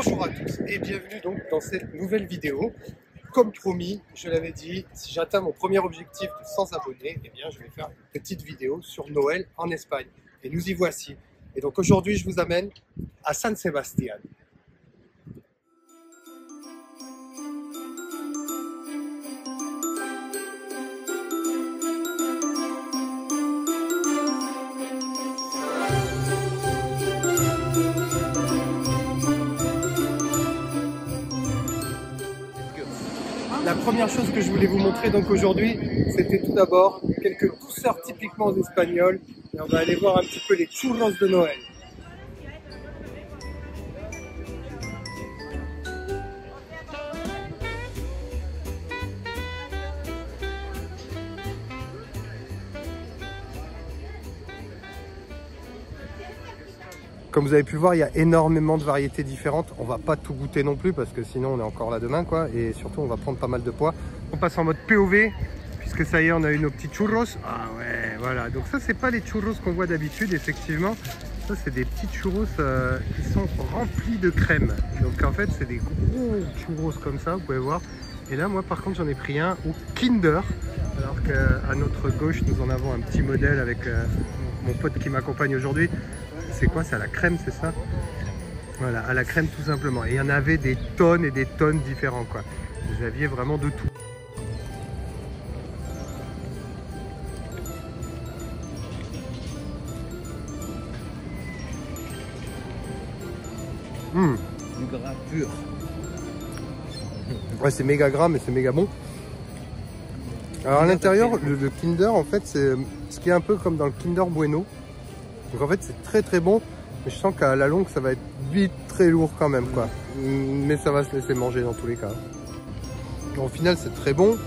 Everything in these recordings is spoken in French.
Bonjour à tous et bienvenue donc dans cette nouvelle vidéo. Comme promis, je l'avais dit, si j'atteins mon premier objectif de 100 abonnés, eh bien je vais faire une petite vidéo sur Noël en Espagne. Et nous y voici. Et donc aujourd'hui, je vous amène à San Sebastián. La première chose que je voulais vous montrer donc aujourd'hui, c'était tout d'abord quelques douceurs typiquement espagnoles. Et on va aller voir un petit peu les churros de Noël. Comme vous avez pu le voir, il y a énormément de variétés différentes. On va pas tout goûter non plus parce que sinon on est encore là demain, quoi. Et surtout, on va prendre pas mal de poids. On passe en mode POV puisque ça y est, on a eu nos petits churros. Ah ouais, voilà. Donc ça, c'est pas les churros qu'on voit d'habitude, effectivement. Ça, c'est des petits churros qui sont remplis de crème. Donc en fait, c'est des gros churros comme ça, vous pouvez voir. Et là, moi, par contre, j'en ai pris un au Kinder. Alors qu'à notre gauche, nous en avons un petit modèle avec mon pote qui m'accompagne aujourd'hui. C'est quoi? C'est à la crème, c'est ça? Voilà, à la crème tout simplement. Et il y en avait des tonnes et des tonnes différents, quoi. Vous aviez vraiment de tout. Du gras pur. Ouais, c'est méga gras, mais c'est méga bon. Alors à l'intérieur, le Kinder, en fait, c'est ce qui est un peu comme dans le Kinder Bueno. Donc en fait, c'est très très bon, mais je sens qu'à la longue, ça va être vite très lourd quand même, quoi. Mais ça va se laisser manger dans tous les cas. Au final, c'est très bon,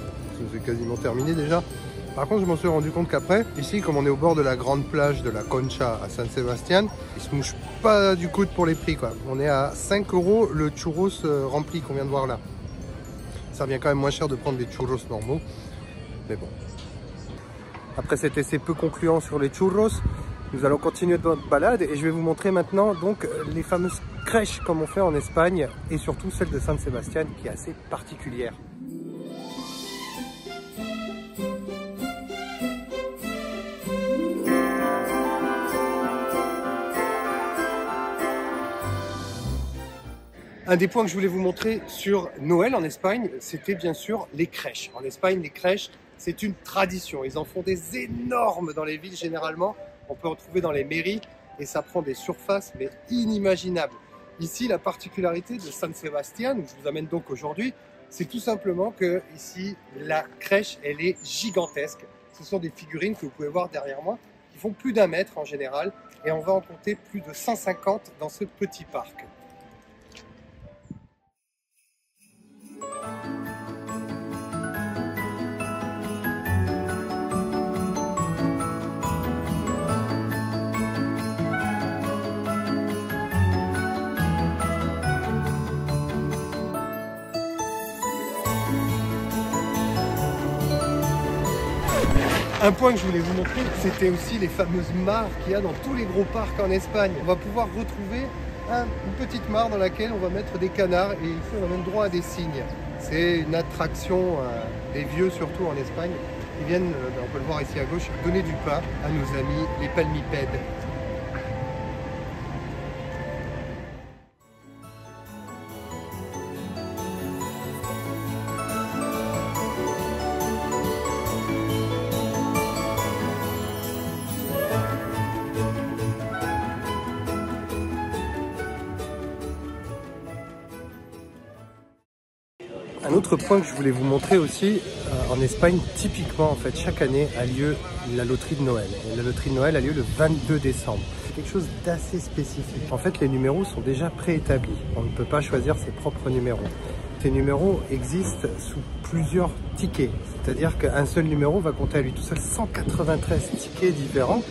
c'est quasiment terminé déjà. Par contre, je m'en suis rendu compte qu'après, ici, comme on est au bord de la grande plage de la Concha à San Sebastián, ils se mouchent pas du coude pour les prix, quoi. On est à 5 € le churros rempli qu'on vient de voir là. Ça revient quand même moins cher de prendre des churros normaux, mais bon. Après cet essai peu concluant sur les churros, nous allons continuer notre balade et je vais vous montrer maintenant donc les fameuses crèches comme on fait en Espagne et surtout celle de San Sebastián qui est assez particulière. Un des points que je voulais vous montrer sur Noël en Espagne, c'était bien sûr les crèches. En Espagne, les crèches, c'est une tradition. Ils en font des énormes dans les villes généralement. On peut en trouver dans les mairies et ça prend des surfaces mais inimaginables. Ici, la particularité de San Sebastián, où je vous amène donc aujourd'hui, c'est tout simplement que ici, la crèche, elle est gigantesque. Ce sont des figurines que vous pouvez voir derrière moi qui font plus d'1 mètre en général et on va en compter plus de 150 dans ce petit parc. Un point que je voulais vous montrer, c'était aussi les fameuses mares qu'il y a dans tous les gros parcs en Espagne. On va pouvoir retrouver une petite mare dans laquelle on va mettre des canards et ici on a même droit à des cygnes. C'est une attraction des vieux surtout en Espagne. Ils viennent, on peut le voir ici à gauche, donner du pain à nos amis les palmipèdes. Un autre point que je voulais vous montrer aussi, en Espagne, typiquement, en fait, chaque année a lieu la loterie de Noël. Et la loterie de Noël a lieu le 22 décembre. C'est quelque chose d'assez spécifique. En fait, les numéros sont déjà préétablis. On ne peut pas choisir ses propres numéros. Ces numéros existent sous plusieurs tickets. C'est-à-dire qu'un seul numéro va compter à lui tout seul 193 tickets différents.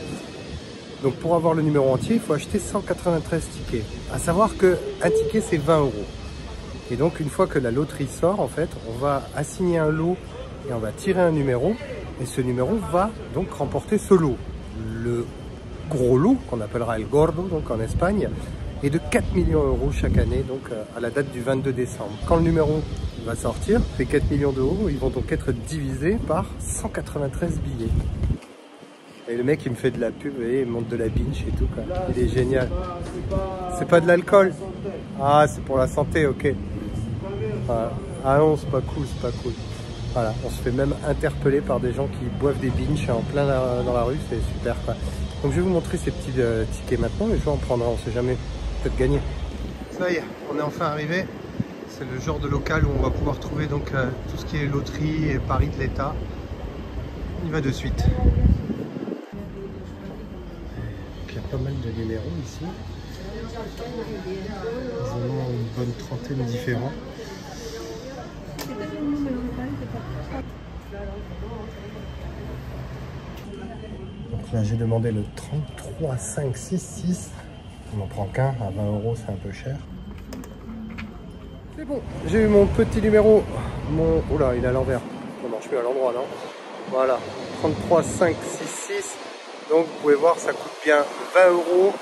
Donc pour avoir le numéro entier, il faut acheter 193 tickets. À savoir qu'un ticket, c'est 20 €. Et donc une fois que la loterie sort, en fait, on va assigner un lot et on va tirer un numéro. Et ce numéro va donc remporter ce lot. Le gros lot, qu'on appellera el gordo donc en Espagne, et de 4 millions d'euros chaque année, donc à la date du 22 décembre. Quand le numéro va sortir, ces 4 millions d'euros, ils vont donc être divisés par 193 billets. Et le mec il me fait de la pub, et il monte de la binge et tout quoi. Il est génial. C'est pas de l'alcool. Ah, c'est pour la santé, ok. Voilà. Ah non, c'est pas cool, c'est pas cool. Voilà, on se fait même interpeller par des gens qui boivent des binges en plein dans la rue, c'est super quoi. Donc je vais vous montrer ces petits tickets maintenant, et je vais en prendre un, on sait jamais, peut-être gagner. Ça y est, on est enfin arrivé. C'est le genre de local où on va pouvoir trouver donc tout ce qui est loterie et paris de l'État. On y va de suite. Il y a pas mal de numéros ici. Ils en ont une bonne trentaine différents. Donc là j'ai demandé le 33 5 6 6. On n'en prend qu'un, à 20 euros c'est un peu cher. C'est bon, j'ai eu mon petit numéro. Oh là, il est à l'envers. Ça marche mieux à l'endroit, non? Voilà, 33 5 6 6. Donc vous pouvez voir, ça coûte bien 20 euros.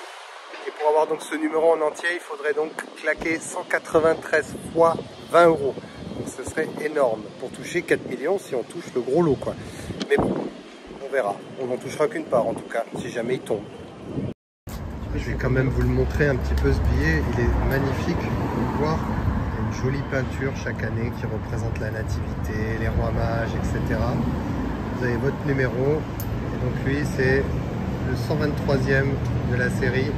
Et pour avoir donc ce numéro en entier, il faudrait donc claquer 193 fois 20 euros. Donc ce serait énorme pour toucher 4 millions si on touche le gros lot quoi. Mais bon, on verra. On n'en touchera qu'une part en tout cas, si jamais il tombe. Je vais quand même vous le montrer un petit peu ce billet. Il est magnifique, vous pouvez le voir. Il y a une jolie peinture chaque année qui représente la nativité, les rois mages, etc. Vous avez votre numéro. Et donc lui, c'est le 123e de la série.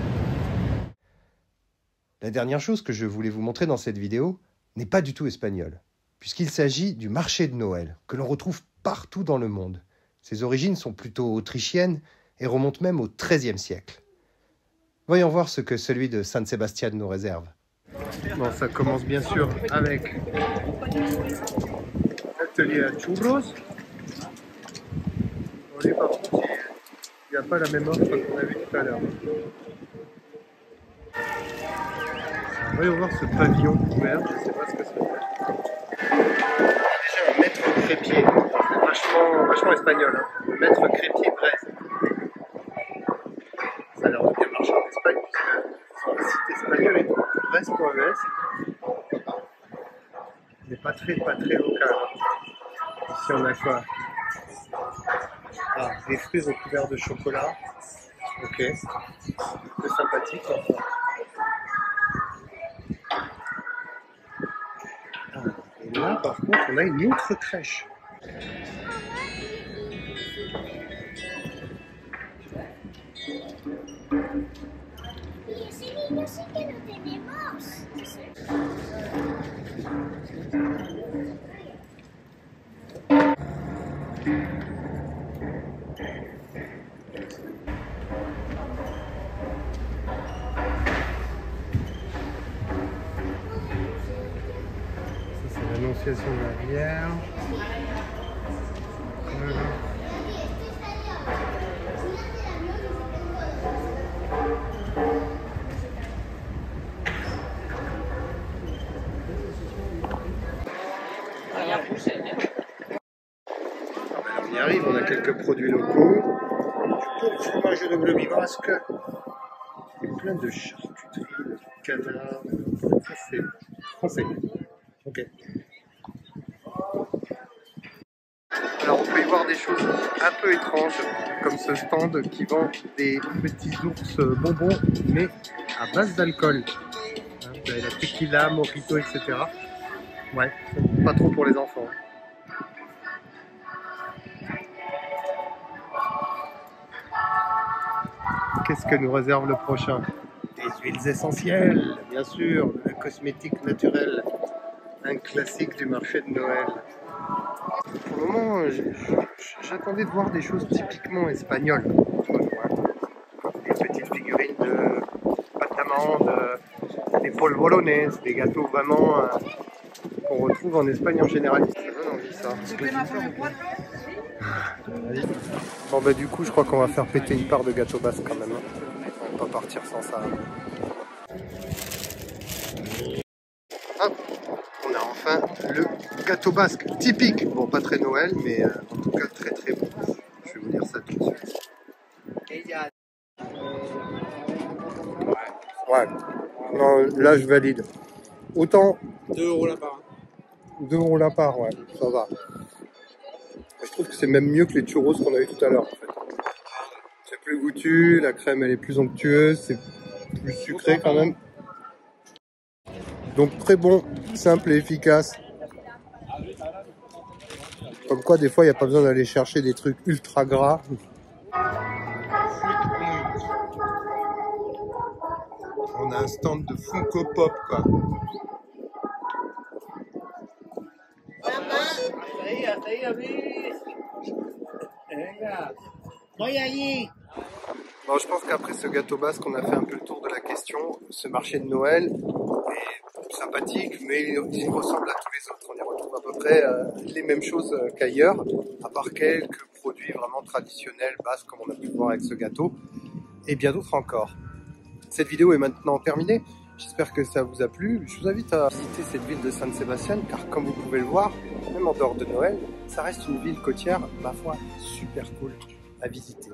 La dernière chose que je voulais vous montrer dans cette vidéo n'est pas du tout espagnole, puisqu'il s'agit du marché de Noël, que l'on retrouve partout dans le monde. Ses origines sont plutôt autrichiennes et remontent même au XIIIe siècle. Voyons voir ce que celui de San Sebastián nous réserve. Bon, ça commence bien sûr avec l'atelier à churros. Bon, par contre, il n'y a pas la même offre qu'on a vu tout à l'heure. Voyons voir ce pavillon couvert, je ne sais pas ce que c'est. Déjà un maître crépier, vachement espagnol, hein. Le maître crépier Brest. Ça a l'air de bien marcher en Espagne, puisque le site espagnol est Brest.es. Mais pas très local. Ici on a quoi? Ah, des fruits recouverts de chocolat. Ok, c'est sympathique. Hein. Et là, par contre, on a une autre crèche. L'Annonciation de la Vierge. Voilà. On y arrive, on a quelques produits locaux. Du bon fromage de brebis basque. Et plein de charcuterie, de canard. Ça c'est français. Ok. Alors on peut y voir des choses un peu étranges, comme ce stand qui vend des petits ours bonbons, mais à base d'alcool. Vous avez la tequila, mojito, etc. Ouais, pas trop pour les enfants. Qu'est-ce que nous réserve le prochain? Des huiles essentielles, bien sûr, le cosmétique naturel, un classique du marché de Noël. Pour le moment, j'attendais de voir des choses typiquement espagnoles. Des petites figurines de pâte d'amande, des polvorones, des gâteaux vraiment qu'on retrouve en Espagne en général. Ça donne envie ça. Bon bah du coup je crois qu'on va faire péter une part de gâteau basque quand même. On va pas partir sans ça. Hop, on a enfin le gâteau basque typique. Bon pas très Noël mais en tout cas très très bon. Je vais vous dire ça tout de suite. Ouais, Non, là je valide. Autant 2 € la part. 2 € la part, ouais, ça va. Je trouve que c'est même mieux que les churros qu'on a eu tout à l'heure. En fait. C'est plus goûtu, la crème elle est plus onctueuse, c'est plus sucré quand même. Donc très bon, simple et efficace. Comme quoi des fois il n'y a pas besoin d'aller chercher des trucs ultra gras. On a un stand de Funko Pop quoi. Bon, je pense qu'après ce gâteau basque, on a fait un peu le tour de la question. Ce marché de Noël est sympathique, mais il ressemble à tous les autres. On y retrouve à peu près les mêmes choses qu'ailleurs, à part quelques produits vraiment traditionnels, basques, comme on a pu voir avec ce gâteau, et bien d'autres encore. Cette vidéo est maintenant terminée. J'espère que ça vous a plu. Je vous invite à visiter cette ville de San Sebastián, car comme vous pouvez le voir, même en dehors de Noël, ça reste une ville côtière, ma foi, super cool à visiter.